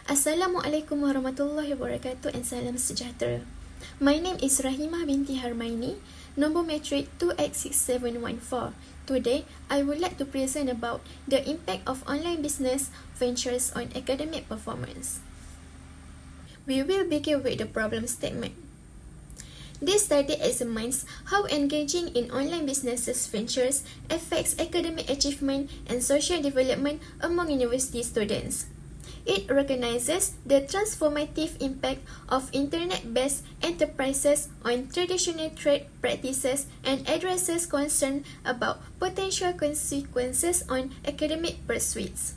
Assalamualaikum warahmatullahi wabarakatuh and salam sejahtera. My name is Rahimah binti Harmaini, number matric 286714. Today, I would like to present about the impact of online business ventures on academic performance. We will begin with the problem statement. This study examines how engaging in online businesses ventures affects academic achievement and social development among university students. It recognizes the transformative impact of internet-based enterprises on traditional trade practices and addresses concern about potential consequences on academic pursuits.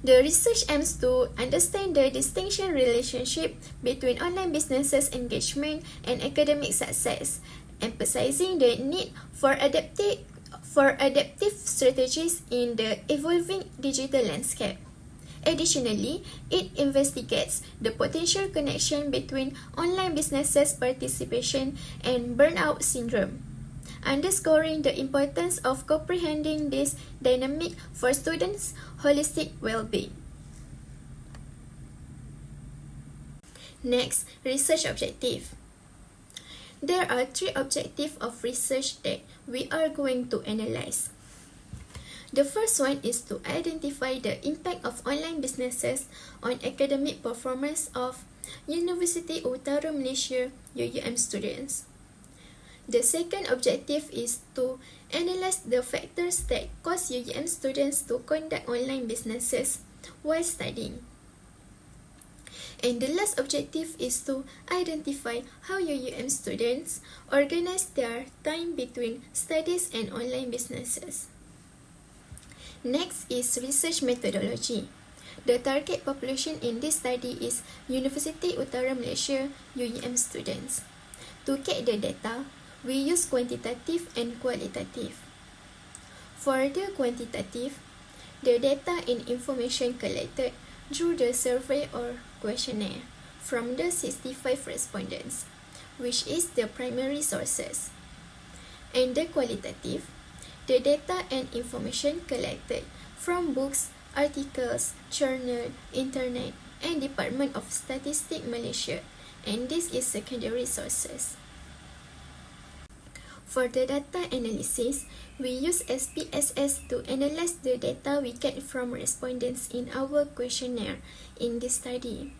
The research aims to understand the distinction relationship between online businesses engagement and academic success, emphasizing the need for adaptive strategies in the evolving digital landscape. Additionally, it investigates the potential connection between online businesses participation and burnout syndrome, underscoring the importance of comprehending this dynamic for students' holistic well-being. Next, research objective. There are three objectives of research that we are going to analyze. The first one is to identify the impact of online businesses on academic performance of Universiti Utara Malaysia UUM students. The second objective is to analyze the factors that cause UUM students to conduct online businesses while studying. And the last objective is to identify how UUM students organize their time between studies and online businesses. Next is research methodology. The target population in this study is Universiti Utara Malaysia UUM students. To get the data, we use quantitative and qualitative. For the quantitative, the data and information collected through the survey or questionnaire from the 65 respondents, which is the primary sources. And the qualitative, the data and information collected from books, articles, journal, internet, and Department of Statistics Malaysia, and this is secondary sources. For the data analysis, we use SPSS to analyze the data we get from respondents in our questionnaire in this study.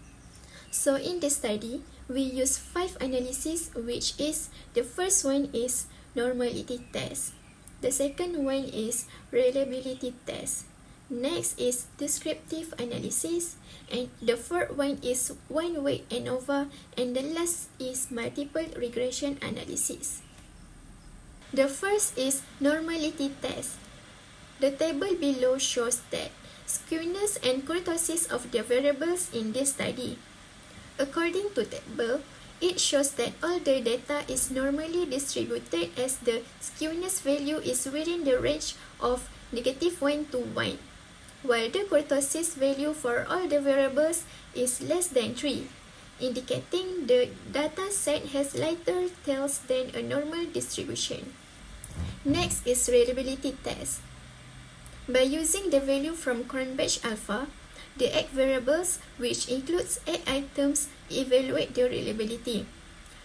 So in this study, we use 5 analyses, which is the first one is normality test. The second one is reliability test. Next is descriptive analysis. And the third one is one-way ANOVA. And the last is multiple regression analysis. The first is normality test. The table below shows that skewness and kurtosis of the variables in this study. According to table, it shows that all the data is normally distributed as the skewness value is within the range of -1 to 1, while the kurtosis value for all the variables is less than 3, indicating the data set has lighter tails than a normal distribution. Next is reliability test. By using the value from Cronbach alpha, the 8 variables, which includes 8 items, evaluate the reliability.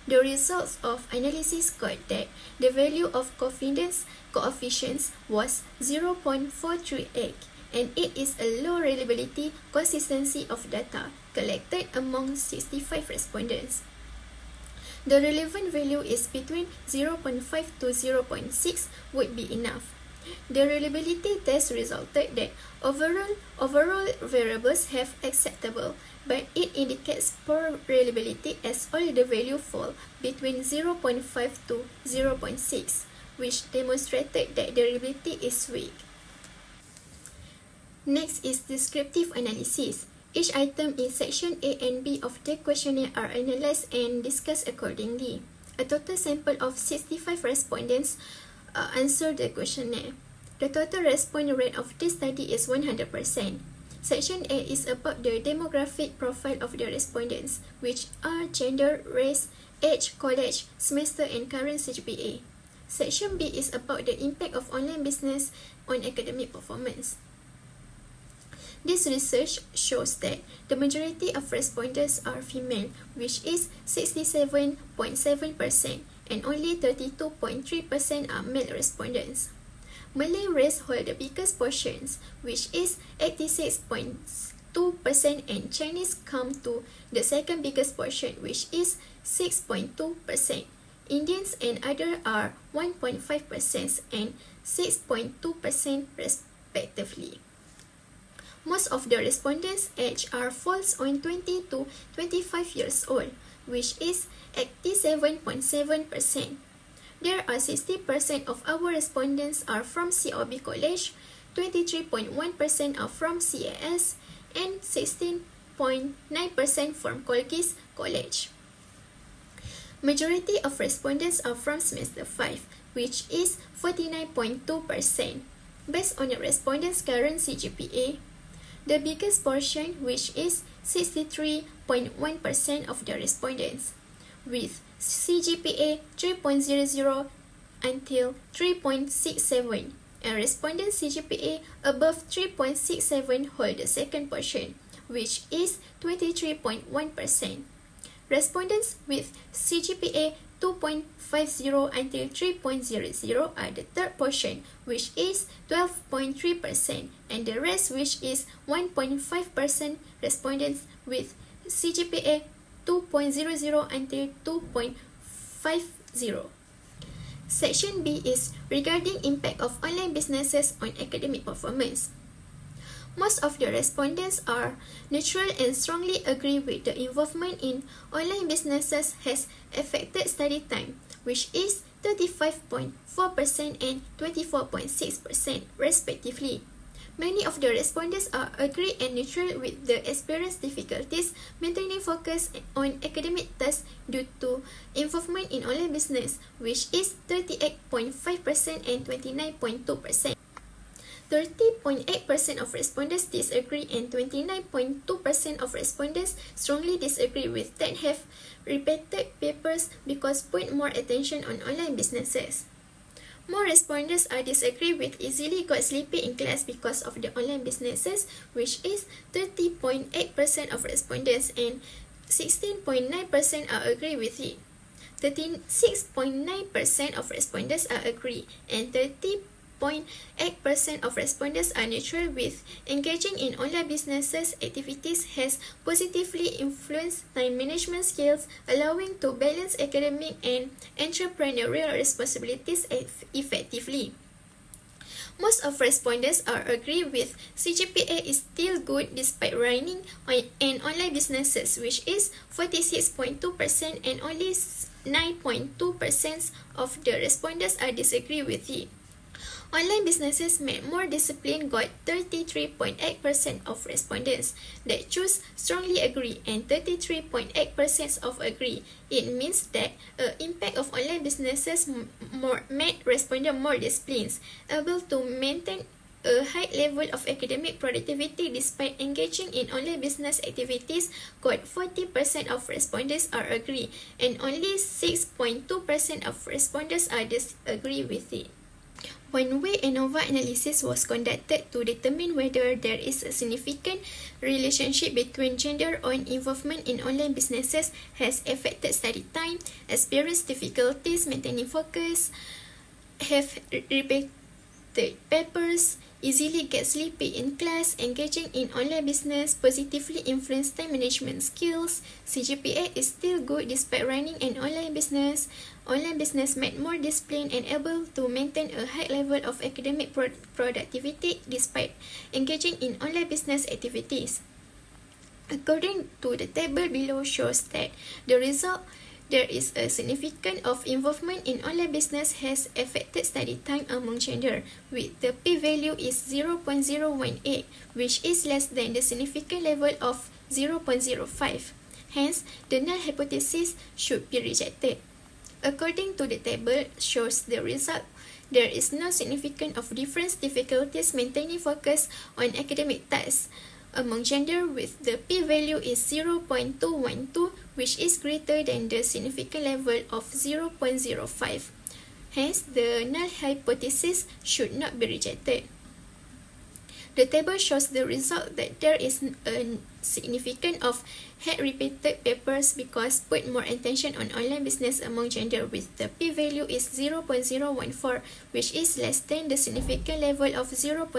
The results of analysis got that the value of confidence coefficients was 0.438, and it is a low reliability consistency of data collected among 65 respondents. The relevant value is between 0.5 to 0.6 would be enough. The reliability test resulted that overall variables have acceptable, but it indicates poor reliability as all the value fall between 0.5 to 0.6, which demonstrated that the reliability is weak. Next is descriptive analysis. Each item in section A and B of the questionnaire are analyzed and discussed accordingly. A total sample of 65 respondents answer the questionnaire. The total response rate of this study is 100%. Section A is about the demographic profile of the respondents, which are gender, race, age, college, semester, and current GPA. Section B is about the impact of online business on academic performance. This research shows that the majority of respondents are female, which is 67.7%, and only 32.3% are male respondents. Malay race hold the biggest portions, which is 86.2%, and Chinese come to the second biggest portion, which is 6.2%. Indians and other are 1.5% and 6.2% respectively. Most of the respondents' age are falls on 20 to 25 years old, which is 87.7%. There are 60% of our respondents are from COB College, 23.1% are from CAS, and 16.9% from Colgis College. Majority of respondents are from semester 5, which is 49.2%. Based on the respondents' current CGPA, the biggest portion, which is 63.1% of the respondents, with CGPA 3.00 until 3.67, and respondent CGPA above 3.67 hold the second portion, which is 23.1%. Respondents with CGPA 2.50 until 3.00 are the third portion, which is 12.3%, and the rest, which is 1.5% respondents with CGPA 2.00 until 2.50. Section B is regarding impact of online businesses on academic performance. Most of the respondents are neutral and strongly agree with the involvement in online businesses has affected study time, which is 35.4% and 24.6% respectively. Many of the respondents are agree and neutral with the experienced difficulties maintaining focus on academic tasks due to involvement in online business, which is 38.5% and 29.2%. 30.8% of respondents disagree and 29.2% of respondents strongly disagree with that have repeated papers because put more attention on online businesses. More respondents are disagree with easily got sleepy in class because of the online businesses, which is 30.8% of respondents, and 16.9% are agree with it. 36.9% of respondents are agree, and 30.8% of respondents are neutral with engaging in online businesses activities has positively influenced time management skills, allowing to balance academic and entrepreneurial responsibilities effectively. Most of respondents are agree with CGPA is still good despite running an online businesses, which is 46.2%, and only 9.2% of the respondents are disagree with it. Online businesses made more discipline got 33.8% of respondents that choose strongly agree and 33.8% of agree. It means that impact of online businesses made respondents more disciplined, able to maintain a high level of academic productivity despite engaging in online business activities. Got 40% of respondents are agree and only 6.2% of respondents are disagree with it. One way ANOVA analysis was conducted to determine whether there is a significant relationship between gender on involvement in online businesses has affected study time, experienced difficulties maintaining focus, have repeated papers, easily get sleepy in class, engaging in online business positively influence time management skills, CGPA is still good despite running an online business made more disciplined and able to maintain a high level of academic productivity despite engaging in online business activities. According to the table below shows that the result there is a significance of involvement in online business has affected study time among gender, with the p-value is 0.018, which is less than the significant level of 0.05. Hence, the null hypothesis should be rejected. According to the table shows the result, there is no significance of difference difficulties maintaining focus on academic tasks among gender, with the p-value is 0.212, which is greater than the significant level of 0.05. Hence, the null hypothesis should not be rejected. The table shows the result that there is a significance of head repeated papers because put more attention on online business among gender, with the p-value is 0.014, which is less than the significant level of 0.05.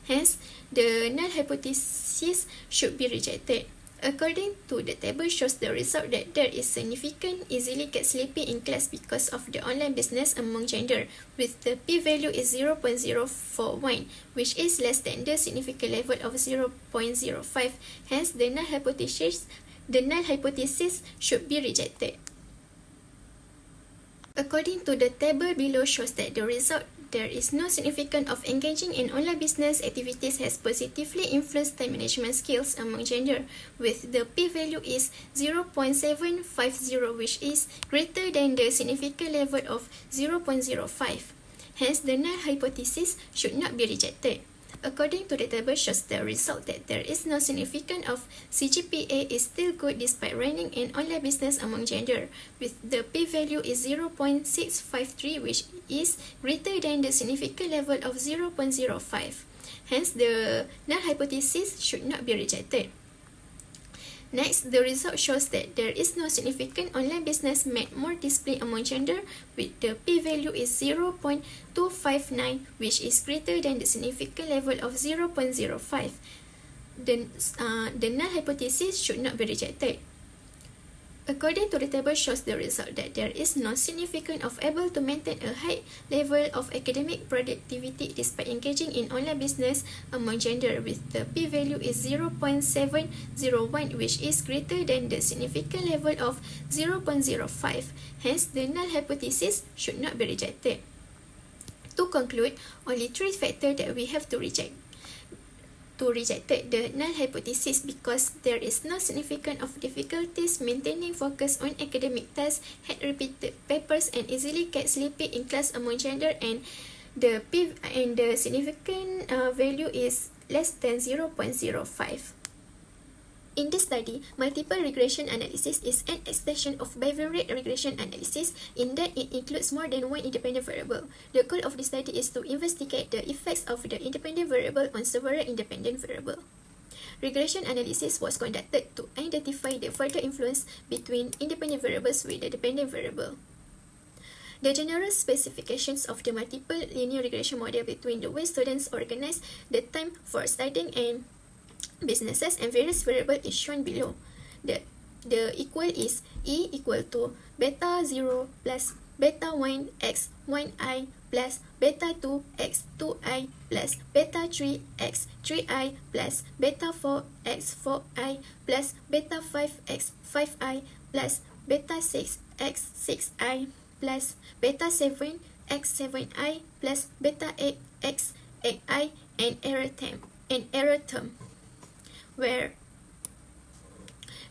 Hence, the null hypothesis should be rejected. According to the table shows the result that there is significant easily get sleepy in class because of the online business among gender, with the p-value is 0.041, which is less than the significant level of 0.05. Hence, the null hypothesis should be rejected. According to the table below shows that the result there is no significance of engaging in online business activities has positively influenced time management skills among gender, with the p-value is 0.750, which is greater than the significant level of 0.05. Hence, the null hypothesis should not be rejected. According to the table shows the result that there is no significance of CGPA is still good despite running an online business among gender, with the p-value is 0.653, which is greater than the significant level of 0.05. Hence, the null hypothesis should not be rejected. Next, the result shows that there is no significant online business made more display among gender, with the p-value is 0.259, which is greater than the significant level of 0.05. The null hypothesis should not be rejected. According to the table shows the result that there is no significance of able to maintain a high level of academic productivity despite engaging in online business among gender, with the p-value is 0.701, which is greater than the significant level of 0.05. Hence, the null hypothesis should not be rejected. To conclude, only 3 factors that we have to reject the null hypothesis because there is no significance of difficulties maintaining focus on academic tasks, had repeated papers, and easily get sleepy in class among gender, and the significant value is less than 0.05. In this study, multiple regression analysis is an extension of bivariate regression analysis in that it includes more than one independent variable. The goal of this study is to investigate the effects of the independent variable on several independent variables. Regression analysis was conducted to identify the further influence between independent variables with the dependent variable. The general specifications of the multiple linear regression model between the way students organize the time for studying and businesses and various variables is shown below. The equal is E equal to beta 0 plus beta 1 x 1i plus beta 2 x 2i plus beta 3 x 3i plus beta 4 x 4i plus beta 5 x 5i plus beta 6 x 6i plus beta 7 x 7i plus beta 8 x 8i and error term, where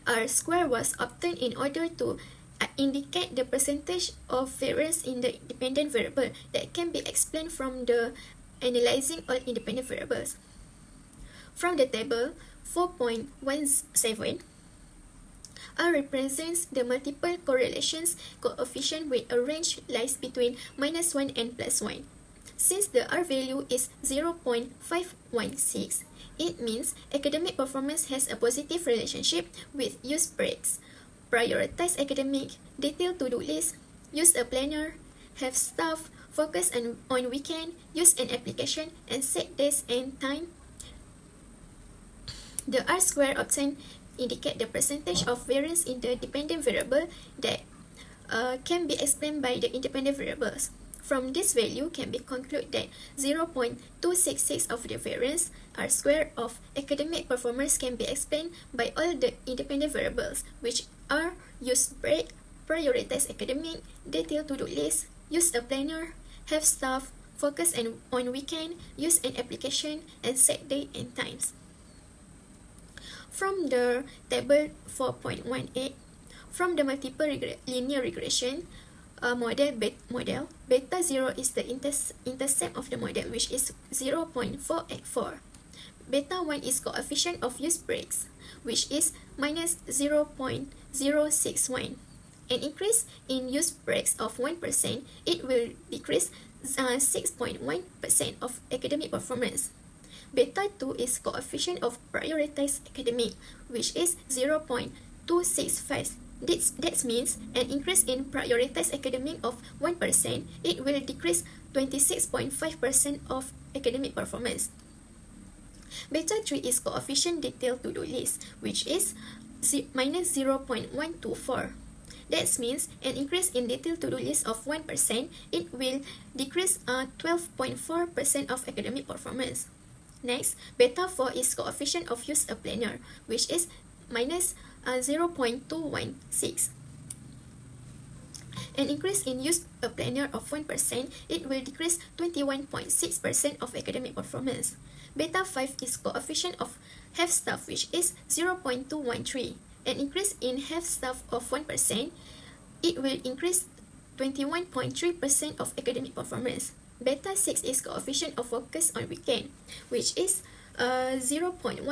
R square was obtained in order to indicate the percentage of variance in the dependent variable that can be explained from the analyzing all independent variables. From the table 4.17, R represents the multiple correlations coefficient with a range lies between -1 and +1. Since the R value is 0.516, it means academic performance has a positive relationship with use breaks, prioritize academic, detailed to-do list, use a planner, have staff, focus on weekend, use an application, and set days and time. The R square obtained indicate the percentage of variance in the dependent variable that can be explained by the independent variables. From this value can be concluded that 0.266 of the variance R square of academic performance can be explained by all the independent variables, which are use break, prioritize academic, detailed to-do list, use a planner, have staff, focus on weekend, use an application, and set day and times. From the table 4.18, from the multiple linear regression model, beta 0 is the intercept of the model, which is 0.484. Beta 1 is coefficient of use breaks, which is -0.061. An increase in use breaks of 1%, it will decrease 6.1% of academic performance. Beta 2 is coefficient of prioritized academic, which is 0.265. That means an increase in prioritized academic of 1%, it will decrease 26.5% of academic performance. Beta 3 is coefficient detailed to-do list, which is minus 0.124. That means an increase in detailed to-do list of 1%, it will decrease 12.4% of academic performance. Next, beta 4 is coefficient of use a planner, which is minus 0.216. An increase in use a planner of 1%, it will decrease 21.6% of academic performance. Beta 5 is coefficient of half staff, which is 0.213. An increase in half staff of 1%, it will increase 21.3% of academic performance. Beta 6 is coefficient of focus on weekend, which is 0.147.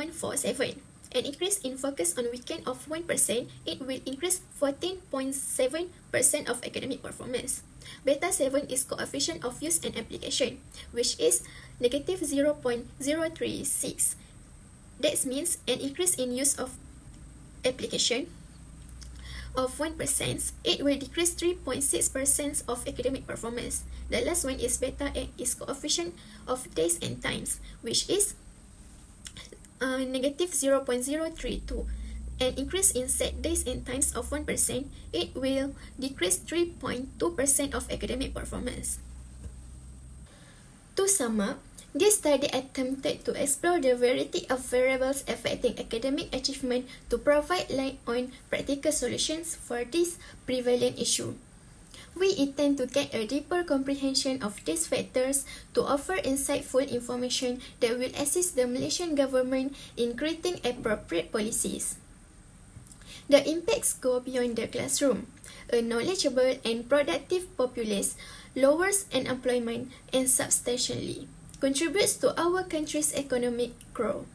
An increase in focus on weekend of 1%, it will increase 14.7% of academic performance. Beta 7 is coefficient of use and application, which is negative 0.036. That means an increase in use of application of 1%, it will decrease 3.6% of academic performance. The last one is beta 8 is coefficient of days and times, which is negative 0.032. An increase in set days and times of 1%, it will decrease 3.2% of academic performance. To sum up, this study attempted to explore the variety of variables affecting academic achievement to provide light on practical solutions for this prevalent issue. We intend to get a deeper comprehension of these factors to offer insightful information that will assist the Malaysian government in creating appropriate policies. The impacts go beyond the classroom. A knowledgeable and productive populace lowers unemployment and substantially contributes to our country's economic growth.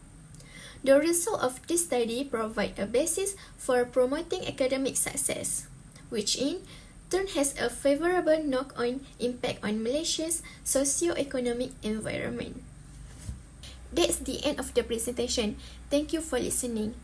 The result of this study provide a basis for promoting academic success, which in turn has a favorable knock-on impact on Malaysia's socio-economic environment. That's the end of the presentation. Thank you for listening.